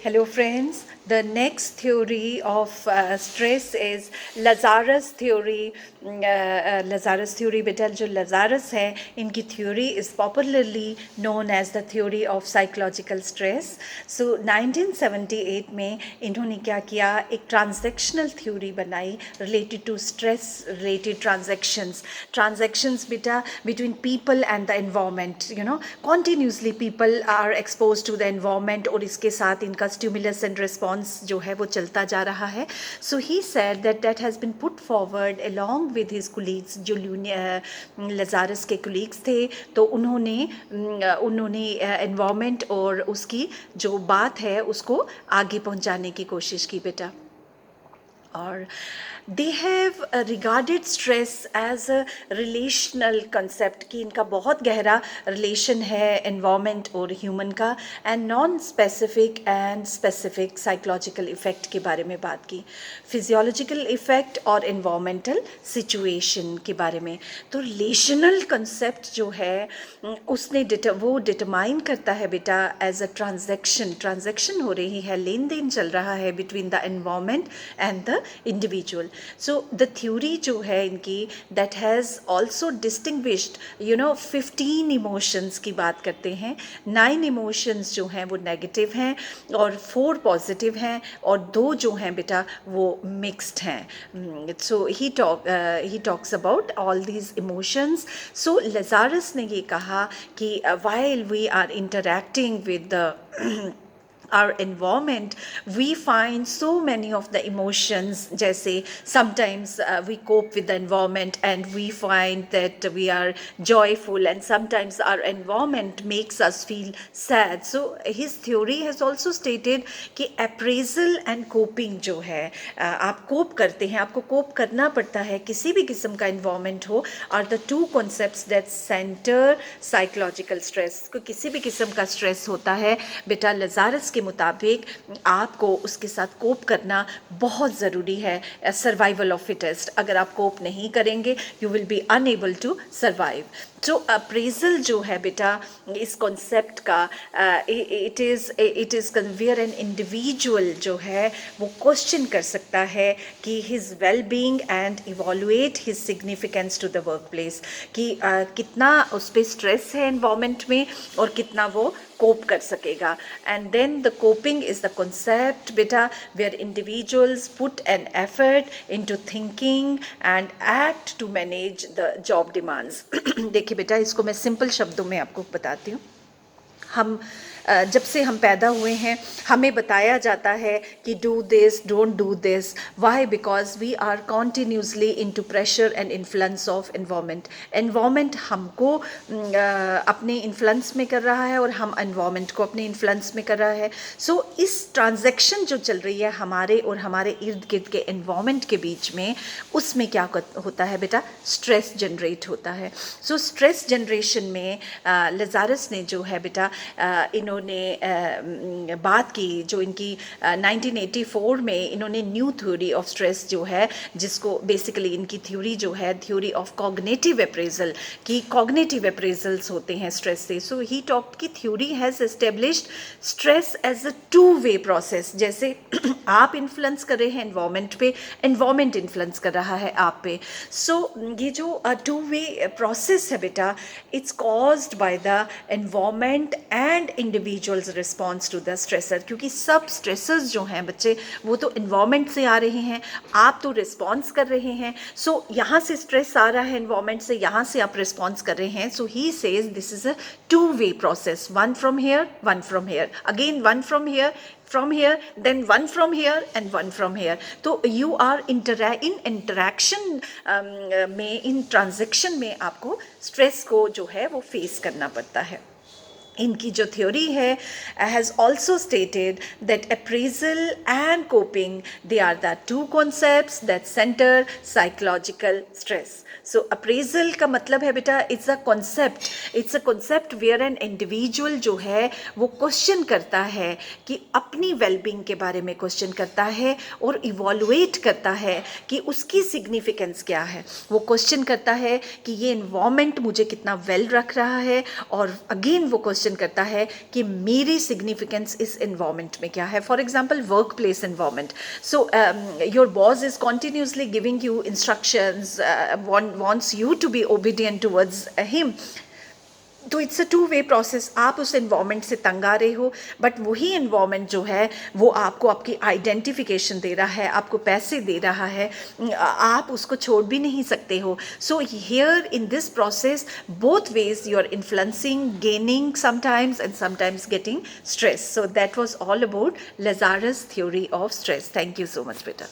Hello friends, the next theory of stress is Lazarus theory. Lazarus theory बेटा जो Lazarus है इनकी theory is popularly known as the theory of psychological stress. So 1978 में इन्होंने क्या किया, एक transactional theory बनाई related to stress related transactions बेटा between people and the environment. Continuously people are exposed to the environment और इसके साथ इनका stimulus and response जो है वो चलता जा रहा है. So he said that has been put forward along with his colleagues जो Lazarus के colleagues थे, तो उन्होंने environment और उसकी जो बात है उसको आगे पहुंचाने की कोशिश की बेटा. और they have regarded stress as a relational concept कि इनका बहुत गहरा relation है environment और human का, and non-specific and specific psychological effect के बारे में बात की, physiological effect और environmental situation के बारे में. तो relational concept जो है उसने वो determine करता है बेटा as a transaction हो रही है, लेन देन चल रहा है between the environment and the individual. So the theory जो है इनकी that has also distinguished 15 emotions की बात करते हैं. 9 emotions जो हैं वो negative हैं और 4 positive हैं और 2 जो हैं बेटा वो mixed हैं. So he talks about all these emotions. So Lazarus ने ये कहा कि while we are interacting with the our environment, we find so many of the emotions. जैसे sometimes we cope with the environment and we find that we are joyful, and sometimes our environment makes us feel sad. So his theory has also stated कि appraisal and coping जो है, आप cope करते हैं, आपको cope करना पड़ता है किसी भी किस्म का environment हो, are the two concepts that center psychological stress. को किसी भी किस्म का stress होता है बेटा, Lazarus के मुताबिक आपको उसके साथ कोप करना बहुत ज़रूरी है. सर्वाइवल ऑफ फिटेस्ट, अगर आप कोप नहीं करेंगे you will be unable to survive. जो अप्रेजल जो है बेटा इस कॉन्सेप्ट का, it is where an individual जो है वो क्वेश्चन कर सकता है कि his well being and evaluate his significance to the workplace, कि कितना उस पर स्ट्रेस है एनवायरमेंट में और कितना वो कोप कर सकेगा. And then the coping is the concept बेटा where individuals put an effort into thinking and act to manage the job demands. देखिए बेटा, इसको मैं सिंपल शब्दों में आपको बताती हूँ. हम जब से हम पैदा हुए हैं हमें बताया जाता है कि do this, don't do this. Why? Because we are continuously into pressure and influence of environment. Environment हमको अपने इन्फ्लुएंस में कर रहा है और हम एनवायरनमेंट को अपने इन्फ्लुएंस में कर रहा है. सो इस ट्रांजैक्शन जो चल रही है हमारे और हमारे इर्द गिर्द के एनवायरनमेंट के बीच में, उसमें क्या होता है बेटा, स्ट्रेस जनरेट होता है. सो स्ट्रेस जनरेशन में लजारस ने जो है बेटा इन्होंने बात की, जो इनकी 1984 में इन्होंने न्यू थ्योरी ऑफ स्ट्रेस जो है, जिसको बेसिकली इनकी थ्योरी जो है थ्योरी ऑफ कॉग्निटिव अप्रेजल, की कॉग्निटिव अप्रेजल्स होते हैं स्ट्रेस से. सो ही टॉक की theory has established stress as a two way process. जैसे आप इन्फ्लुएंस कर रहे हैं एनवायरनमेंट पे, एनवायरनमेंट इन्फ्लुएंस कर रहा है आप पे. सो ये जो टू वे प्रोसेस है बेटा, it's caused by the environment and individuals response to the stressor. क्योंकि सब स्ट्रेसर्स जो हैं बच्चे वो तो एनवायरनमेंट से आ रहे हैं, आप तो रिस्पॉन्स कर रहे हैं. सो यहाँ से स्ट्रेस आ रहा है एनवायरनमेंट से, यहाँ से आप रिस्पॉन्स कर रहे हैं. So he says this is a two way process, one from here, one from here, again one from here, then one from here and one from here. तो you are in interaction में, in transaction में आपको stress को जो है वो face करना पड़ता है. इनकी जो थ्योरी है has also stated that appraisal and coping they are the two concepts that centre psychological stress. So appraisal का मतलब है बेटा it's a concept where an individual जो है वो क्वेश्चन करता है कि अपनी वेलबींग के बारे में क्वेश्चन करता है और इवॉल्यूएट करता है कि उसकी सिग्निफिकेंस क्या है. वो क्वेश्चन करता है कि ये इन्वायरमेंट मुझे कितना वेल रख रहा है, और अगेन वो क्वेश्चन क्वेश्चन करता है कि मेरी सिग्निफिकेंस इस इन्वायरमेंट में क्या है. For example work place environment. So your boss is continuously giving you instructions, wants you to be obedient towards him. तो it's a two way process. आप उस इन्वायरमेंट से तंग आ रहे हो, बट वही इन्वायरमेंट जो है वो आपको आपकी आइडेंटिफिकेशन दे रहा है, आपको पैसे दे रहा है, आप उसको छोड़ भी नहीं सकते हो. So here in this process both ways you are influencing, gaining sometimes and sometimes getting stress. So that was all about Lazarus theory of stress. Thank you so much, beta.